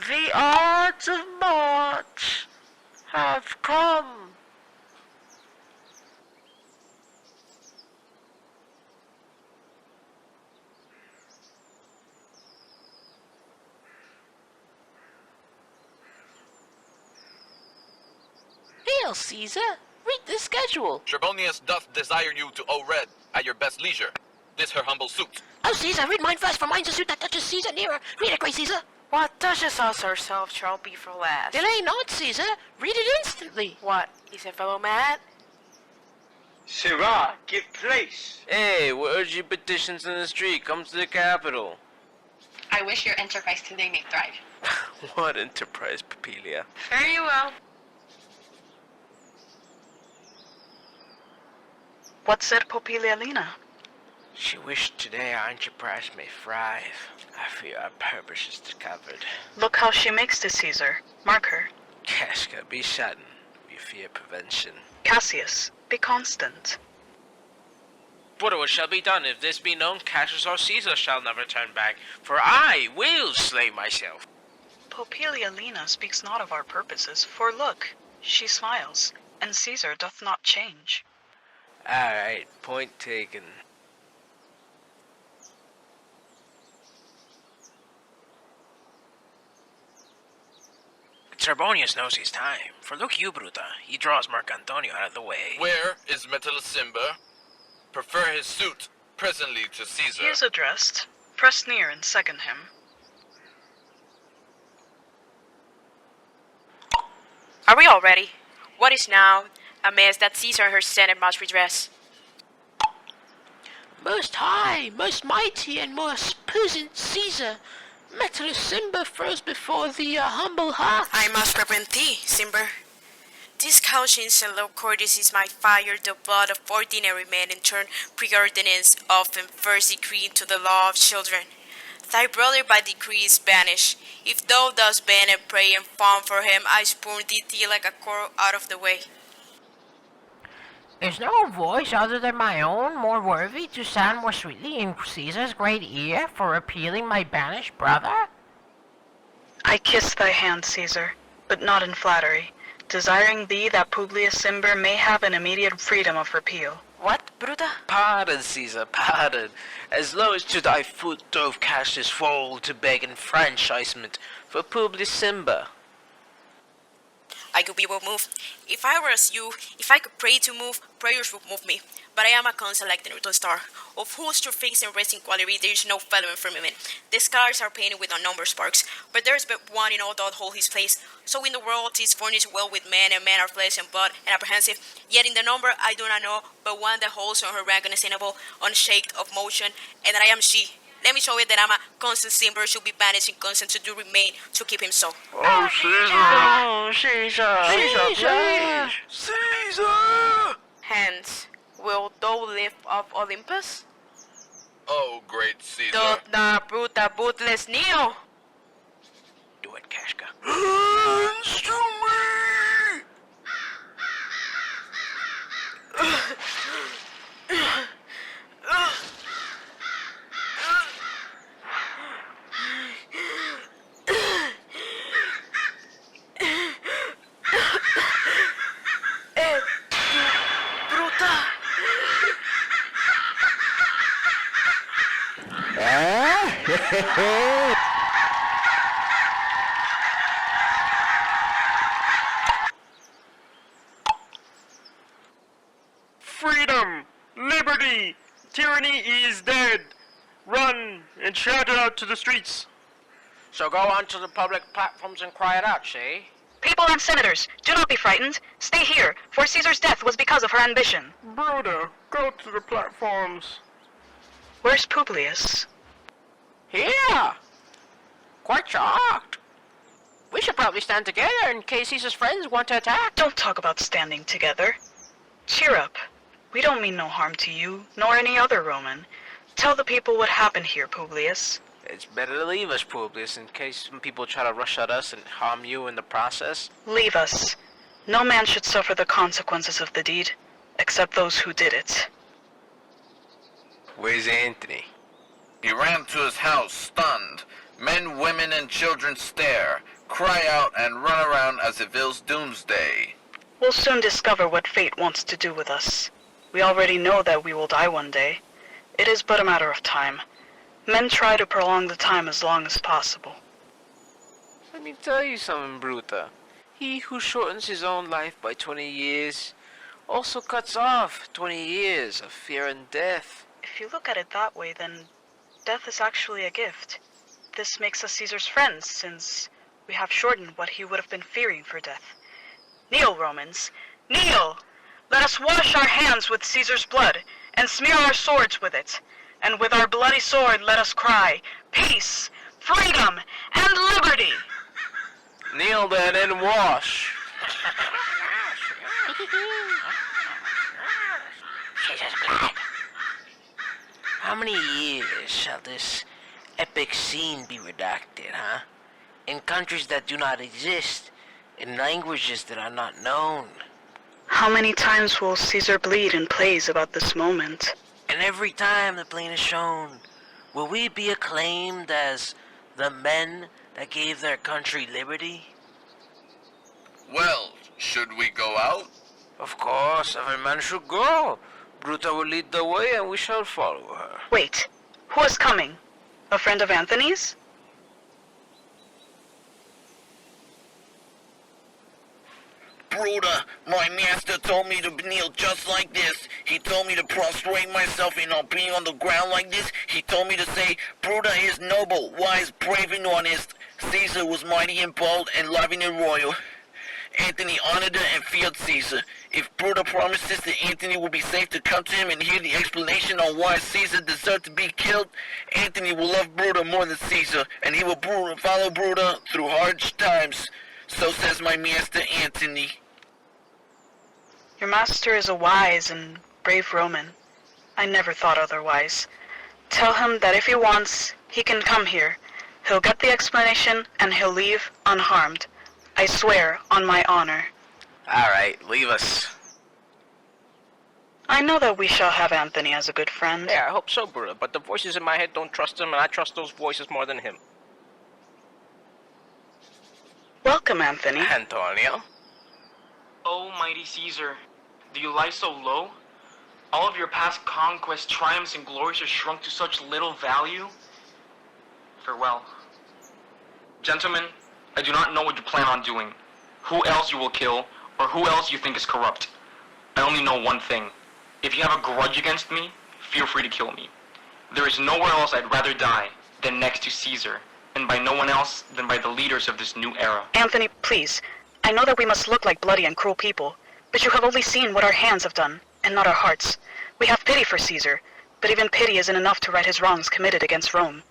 The odds of March have come. Hail, Caesar! Read the schedule. Trebonius doth desire you to O-Red at your best leisure. This her humble suit. Oh, Caesar, read mine first, for mine's a suit that touches Caesar nearer. Read it, great Caesar. What touches us herself shall be for last. Delay not, Caesar. Read it instantly. What, is a fellow mad? Sirrah, give place. Hey, we're urging petitions in the street. Come to the Capitol. I wish your enterprise today may thrive. What enterprise, Papilia? Fare you well. What said Popilialina? She wished today our enterprise may thrive. I fear our purpose is discovered. Look how she makes to Caesar. Mark her. Casca, be sudden. We fear prevention. Cassius, be constant. But what shall be done? If this be known, Cassius or Caesar shall never turn back, for I will slay myself. Popilialina speaks not of our purposes, for look, she smiles, and Caesar doth not change. Alright, point taken. Trebonius knows his time, for look you, Bruta, he draws Marc Antonio out of the way. Where is Metellus-Cimber? Prefer his suit presently to Caesar. He is addressed. Press near and second him. Are we all ready? What is now a mess that Caesar and her senate must redress? Most high, most mighty, and most puissant Caesar, Metellus-Cimber first before the humble hearth. I must represent thee, Cimber. This conscience and low courtesies might fire the blood of ordinary men and turn preordinance of and first decree into the law of children. Thy brother by decree is banished. If thou dost bend and pray and fawn for him, I spurn thee like a coral out of the way. Is no voice other than my own more worthy to sound more sweetly in Caesar's great ear for appealing my banished brother? I kiss thy hand, Caesar, but not in flattery, desiring thee that Publius Cimber may have an immediate freedom of repeal. What, Bruta? Pardon, Caesar, pardon. As low as to thy foot doth Cassius fall to beg enfranchisement for Publius Cimber. I could be moved. If I were as you, if I could pray to move, prayers would move me. But I am a consul like the Northern Star, of whose true face and resting quality there is no fellow in firmament. The skies are painted with unnumbered sparks, but there is but one in all that hold his place. So in the world is furnished well with men, and men are flesh and blood and apprehensive. Yet in the number I do not know, but one that holds on her rank unassailable, unshaken of motion, and that I am she. Let me show you that I'm a constant Cimber should be banished and constant to do remain to keep him so. Oh, Caesar! Oh, Caesar! Caesar, please! Caesar! Hence, wilt thou lift up Olympus? Oh, great Caesar. Dota bruta bootless neo. Do it, Casca. Hands to me! Freedom! Liberty! Tyranny is dead! Run and shout it out to the streets! So go onto the public platforms and cry it out, see? People and senators, do not be frightened. Stay here, for Caesar's death was because of her ambition. Broda, go to the platforms. Where's Publius? Here! Quite shocked. We should probably stand together in case Caesar's friends want to attack. Don't talk about standing together. Cheer up. We don't mean no harm to you, nor any other Roman. Tell the people what happened here, Publius. It's better to leave us, Publius, in case some people try to rush at us and harm you in the process. Leave us. No man should suffer the consequences of the deed, except those who did it. Where's Anthony? He ran to his house, stunned. Men, women, and children stare. cry out and run around as if it was doomsday. We'll soon discover what fate wants to do with us. We already know that we will die one day. It is but a matter of time. Men try to prolong the time as long as possible. Let me tell you something, Bruta. He who shortens his own life by 20 years also cuts off 20 years of fear and death. If you look at it that way, then death is actually a gift. This makes us Caesar's friends, since we have shortened what he would have been fearing for death. Kneel, Romans, kneel! Let us wash our hands with Caesar's blood, and smear our swords with it. And with our bloody sword let us cry, peace, freedom, and liberty! Kneel then and wash. Caesar's blood. How many years shall this epic scene be redacted, huh? In countries that do not exist, in languages that are not known. How many times will Caesar bleed in plays about this moment? And every time the plane is shown, will we be acclaimed as the men that gave their country liberty? Well, should we go out? Of course, every man should go. Bruta will lead the way and we shall follow her. Wait, who is coming? A friend of Anthony's? Bruta, my master told me to kneel just like this. He told me to prostrate myself and not being on the ground like this. He told me to say, Bruta is noble, wise, brave, and honest. Caesar was mighty and bold and loving and royal. Anthony honored and feared Caesar. If Bruta promises that Anthony will be safe to come to him and hear the explanation on why Caesar deserved to be killed, Anthony will love Bruta more than Caesar, and he will follow Bruta through hard times. So says my master Anthony. Your master is a wise and brave Roman. I never thought otherwise. Tell him that if he wants, he can come here. He'll get the explanation and he'll leave unharmed. I swear on my honor. Alright, leave us. I know that we shall have Anthony as a good friend. Yeah, I hope so, Bruta, but the voices in my head don't trust him, and I trust those voices more than him. Welcome, Anthony. Antonio. Oh, mighty Caesar, do you lie so low? All of your past conquests, triumphs, and glories are shrunk to such little value? Farewell. Gentlemen, I do not know what you plan on doing, who else you will kill, or who else you think is corrupt. I only know one thing. If you have a grudge against me, feel free to kill me. There is nowhere else I'd rather die than next to Caesar, and by no one else than by the leaders of this new era. Anthony, please. I know that we must look like bloody and cruel people, but you have only seen what our hands have done, and not our hearts. We have pity for Caesar, but even pity isn't enough to right his wrongs committed against Rome.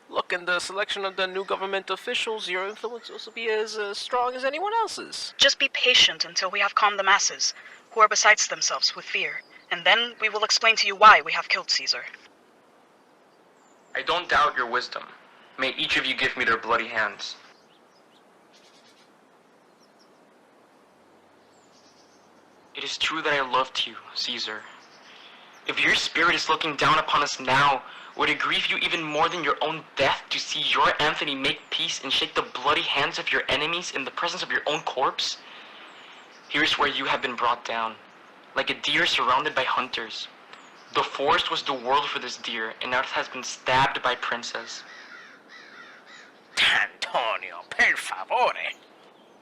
Look, in the selection of the new government officials, your influence will also be as strong as anyone else's. Just be patient until we have calmed the masses, who are beside themselves with fear, and then we will explain to you why we have killed Caesar. I don't doubt your wisdom. May each of you give me their bloody hands. It is true that I loved you, Caesar. If your spirit is looking down upon us now, would it grieve you even more than your own death to see your Anthony make peace and shake the bloody hands of your enemies in the presence of your own corpse? Here's where you have been brought down, like a deer surrounded by hunters. The forest was the world for this deer, and now it has been stabbed by princes. Antonio, per favore.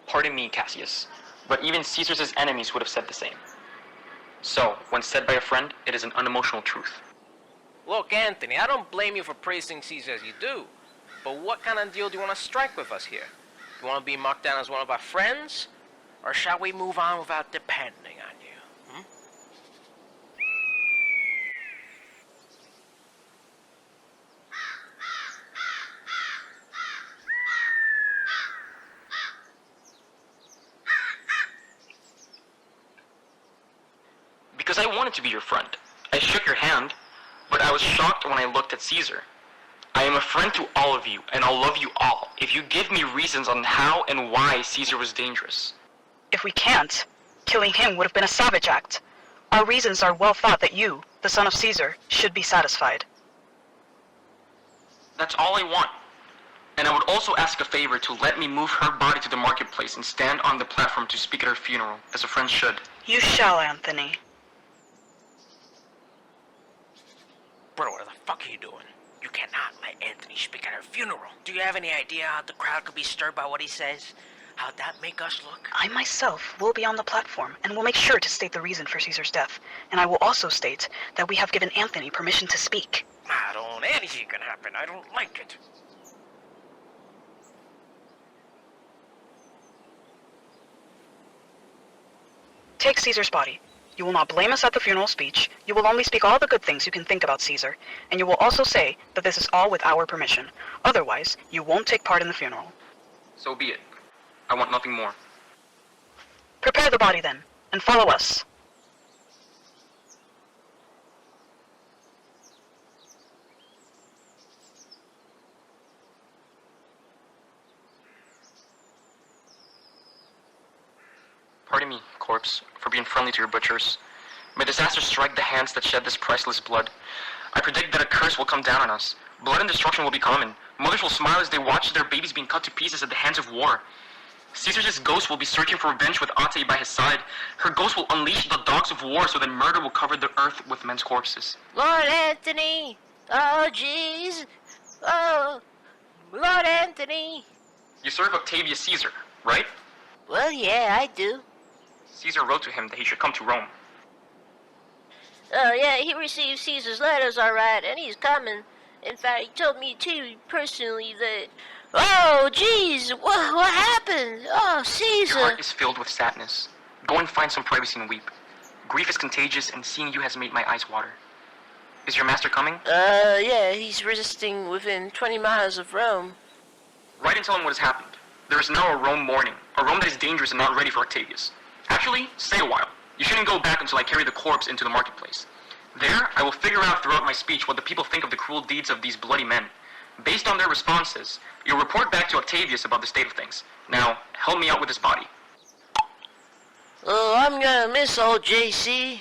Pardon me, Cassius, but even Caesar's enemies would have said the same. So, when said by a friend, it is an unemotional truth. Look, Anthony, I don't blame you for praising Caesar as you do, but what kind of deal do you want to strike with us here? You want to be marked down as one of our friends? Or shall we move on without depending on you? Because I wanted to be your friend. I shook your hand, but I was shocked when I looked at Caesar. I am a friend to all of you, and I'll love you all if you give me reasons on how and why Caesar was dangerous. If we can't, killing him would have been a savage act. Our reasons are well thought that you, the son of Caesar, should be satisfied. That's all I want. And I would also ask a favor to let me move her body to the marketplace and stand on the platform to speak at her funeral, as a friend should. You shall, Anthony. Bro, what the fuck are you doing? You cannot let Anthony speak at her funeral. Do you have any idea how the crowd could be stirred by what he says? How'd that make us look? I myself will be on the platform and will make sure to state the reason for Caesar's death. And I will also state that we have given Anthony permission to speak. I don't... anything can happen. I don't like it. Take Caesar's body. You will not blame us at the funeral speech. You will only speak all the good things you can think about Caesar. And you will also say that this is all with our permission. Otherwise, you won't take part in the funeral. So be it. I want nothing more. Prepare the body then, and follow us. Pardon me, corpse, for being friendly to your butchers. May disaster strike the hands that shed this priceless blood. I predict that a curse will come down on us. Blood and destruction will be common. Mothers will smile as they watch their babies being cut to pieces at the hands of war. Caesar's ghost will be searching for revenge with Ate by his side. Her ghost will unleash the dogs of war so that murder will cover the earth with men's corpses. Lord Anthony! Oh, jeez! Oh, Lord Anthony! You serve Octavius Caesar, right? Well, yeah, I do. Caesar wrote to him that he should come to Rome. Oh, yeah, he received Caesar's letters, all right, and he's coming. In fact, he told me, too, personally, that... Oh, jeez, what happened? Oh, Caesar! Your heart is filled with sadness. Go and find some privacy and weep. Grief is contagious, and seeing you has made my eyes water. Is your master coming? Yeah, he's resisting within 20 miles of Rome. Write and tell him what has happened. There is now a Rome mourning, a Rome that is dangerous and not ready for Octavius. Actually, stay a while. You shouldn't go back until I carry the corpse into the marketplace. There, I will figure out throughout my speech what the people think of the cruel deeds of these bloody men. Based on their responses, you'll report back to Octavius about the state of things. Now, help me out with this body. Oh, I'm gonna miss old JC.